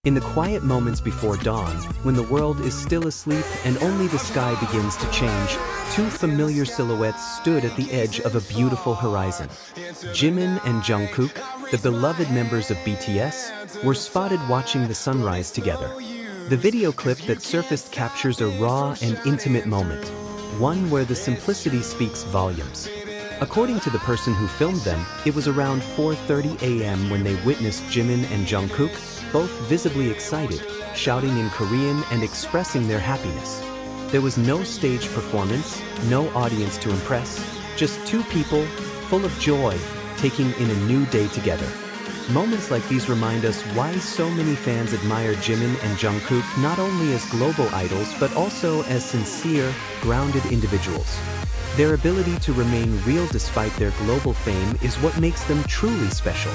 In the quiet moments before dawn, when the world is still asleep and only the sky begins to change, two familiar silhouettes stood at the edge of a beautiful horizon. Jimin and Jungkook, the beloved members of BTS, were spotted watching the sunrise together. The video clip that surfaced captures a raw and intimate moment, one where the simplicity speaks volumes. According to the person who filmed them, it was around 4:30 a.m. when they witnessed Jimin and Jungkook, both visibly excited, shouting in Korean and expressing their happiness. There was no stage performance, no audience to impress, just two people, full of joy, taking in a new day together. Moments like these remind us why so many fans admire Jimin and Jungkook not only as global idols but also as sincere, grounded individuals. Their ability to remain real despite their global fame is what makes them truly special.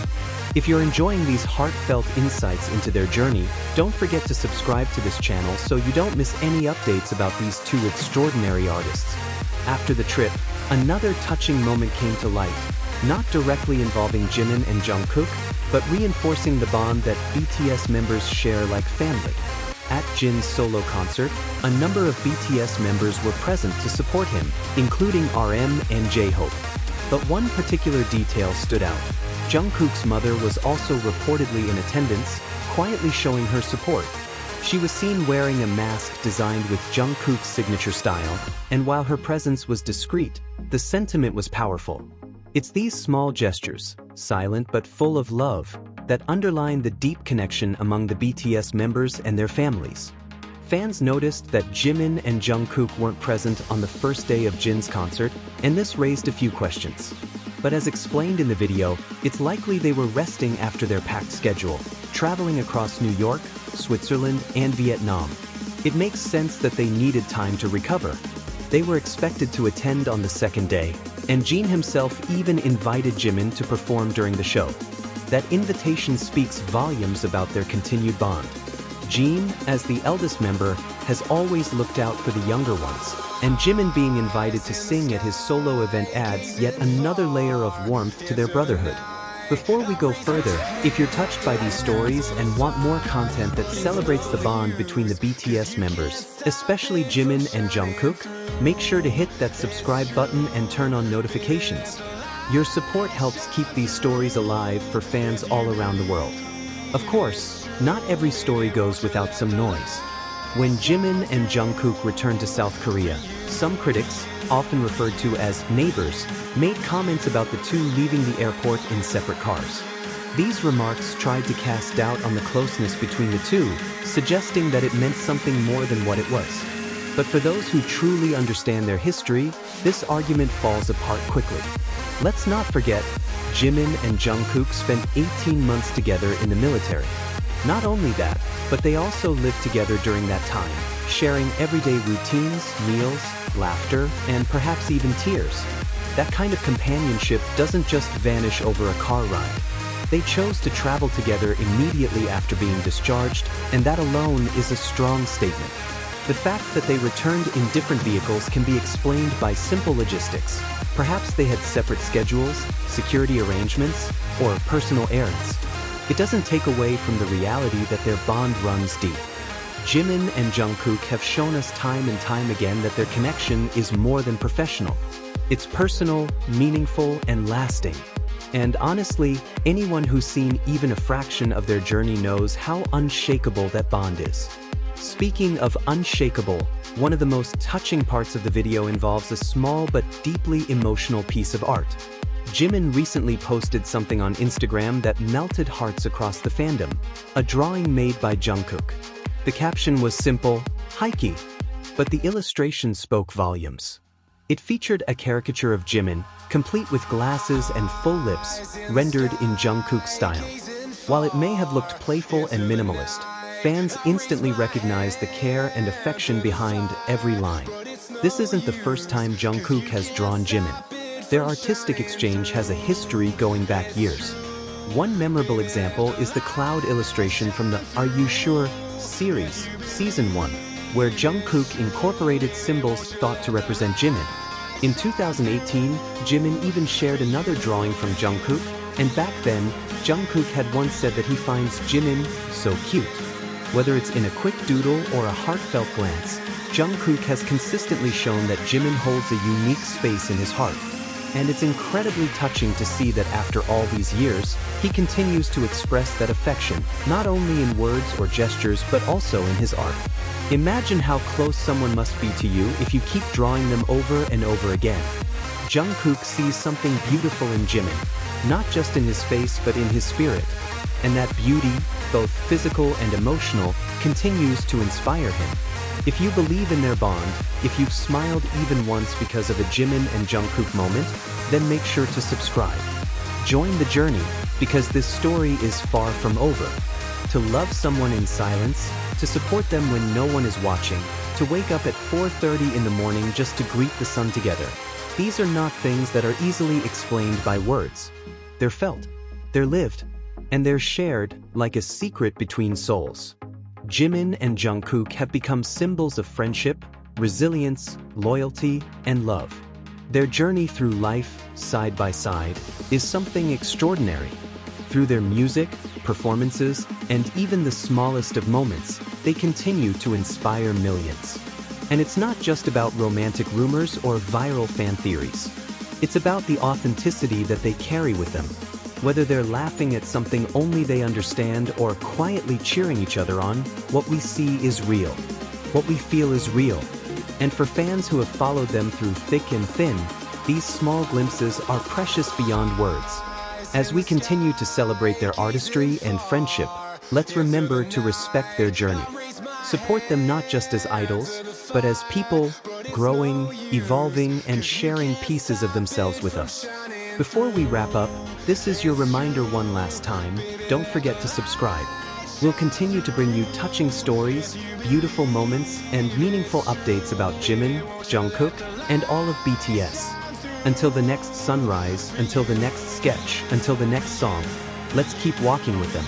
If you're enjoying these heartfelt insights into their journey, don't forget to subscribe to this channel so you don't miss any updates about these two extraordinary artists. After the trip, another touching moment came to light, not directly involving Jimin and Jungkook, but reinforcing the bond that BTS members share like family. At Jin's solo concert, a number of BTS members were present to support him, including RM and J-Hope. But one particular detail stood out. Jungkook's mother was also reportedly in attendance, quietly showing her support. She was seen wearing a mask designed with Jungkook's signature style, and while her presence was discreet, the sentiment was powerful. It's these small gestures, silent but full of love, that underline the deep connection among the BTS members and their families. Fans noticed that Jimin and Jungkook weren't present on the first day of Jin's concert, and this raised a few questions. But as explained in the video, it's likely they were resting after their packed schedule, traveling across New York, Switzerland, and Vietnam. It makes sense that they needed time to recover. They were expected to attend on the second day, and Jin himself even invited Jimin to perform during the show. That invitation speaks volumes about their continued bond. Jin, as the eldest member, has always looked out for the younger ones, and Jimin being invited to sing at his solo event adds yet another layer of warmth to their brotherhood. Before we go further, if you're touched by these stories and want more content that celebrates the bond between the BTS members, especially Jimin and Jungkook, make sure to hit that subscribe button and turn on notifications. Your support helps keep these stories alive for fans all around the world. Of course, not every story goes without some noise. When Jimin and Jungkook returned to South Korea, some critics, often referred to as neighbors, made comments about the two leaving the airport in separate cars. These remarks tried to cast doubt on the closeness between the two, suggesting that it meant something more than what it was. But for those who truly understand their history, this argument falls apart quickly. Let's not forget, Jimin and Jungkook spent 18 months together in the military. Not only that, but they also lived together during that time, sharing everyday routines, meals, laughter, and perhaps even tears. That kind of companionship doesn't just vanish over a car ride. They chose to travel together immediately after being discharged, and that alone is a strong statement. The fact that they returned in different vehicles can be explained by simple logistics. Perhaps they had separate schedules, security arrangements, or personal errands. It doesn't take away from the reality that their bond runs deep. Jimin and Jungkook have shown us time and time again that their connection is more than professional. It's personal, meaningful, and lasting. And honestly, anyone who's seen even a fraction of their journey knows how unshakable that bond is. Speaking of unshakable, one of the most touching parts of the video involves a small but deeply emotional piece of art. Jimin recently posted something on Instagram that melted hearts across the fandom, a drawing made by Jungkook. The caption was simple, "Hikey," but the illustration spoke volumes. It featured a caricature of Jimin, complete with glasses and full lips, rendered in Jungkook's style. While it may have looked playful and minimalist, fans instantly recognized the care and affection behind every line. This isn't the first time Jungkook has drawn Jimin. Their artistic exchange has a history going back years. One memorable example is the cloud illustration from the Are You Sure series, Season 1, where Jungkook incorporated symbols thought to represent Jimin. In 2018, Jimin even shared another drawing from Jungkook, and back then, Jungkook had once said that he finds Jimin so cute. Whether it's in a quick doodle or a heartfelt glance, Jungkook has consistently shown that Jimin holds a unique space in his heart. And it's incredibly touching to see that after all these years, he continues to express that affection, not only in words or gestures but also in his art. Imagine how close someone must be to you if you keep drawing them over and over again. Jungkook sees something beautiful in Jimin, not just in his face but in his spirit. And that beauty, both physical and emotional, continues to inspire him. If you believe in their bond, if you've smiled even once because of a Jimin and Jungkook moment, then make sure to subscribe. Join the journey, because this story is far from over. To love someone in silence, to support them when no one is watching, to wake up at 4:30 in the morning just to greet the sun together. These are not things that are easily explained by words. They're felt, they're lived, and they're shared like a secret between souls. Jimin and Jungkook have become symbols of friendship, resilience, loyalty, and love. Their journey through life, side by side, is something extraordinary. Through their music, performances, and even the smallest of moments, they continue to inspire millions. And it's not just about romantic rumors or viral fan theories. It's about the authenticity that they carry with them. Whether they're laughing at something only they understand or quietly cheering each other on, what we see is real. What we feel is real. And for fans who have followed them through thick and thin, these small glimpses are precious beyond words. As we continue to celebrate their artistry and friendship, let's remember to respect their journey. Support them not just as idols, but as people, growing, evolving, and sharing pieces of themselves with us. Before we wrap up, this is your reminder one last time, don't forget to subscribe. We'll continue to bring you touching stories, beautiful moments, and meaningful updates about Jimin, Jungkook, and all of BTS. Until the next sunrise, until the next sketch, until the next song, let's keep walking with them.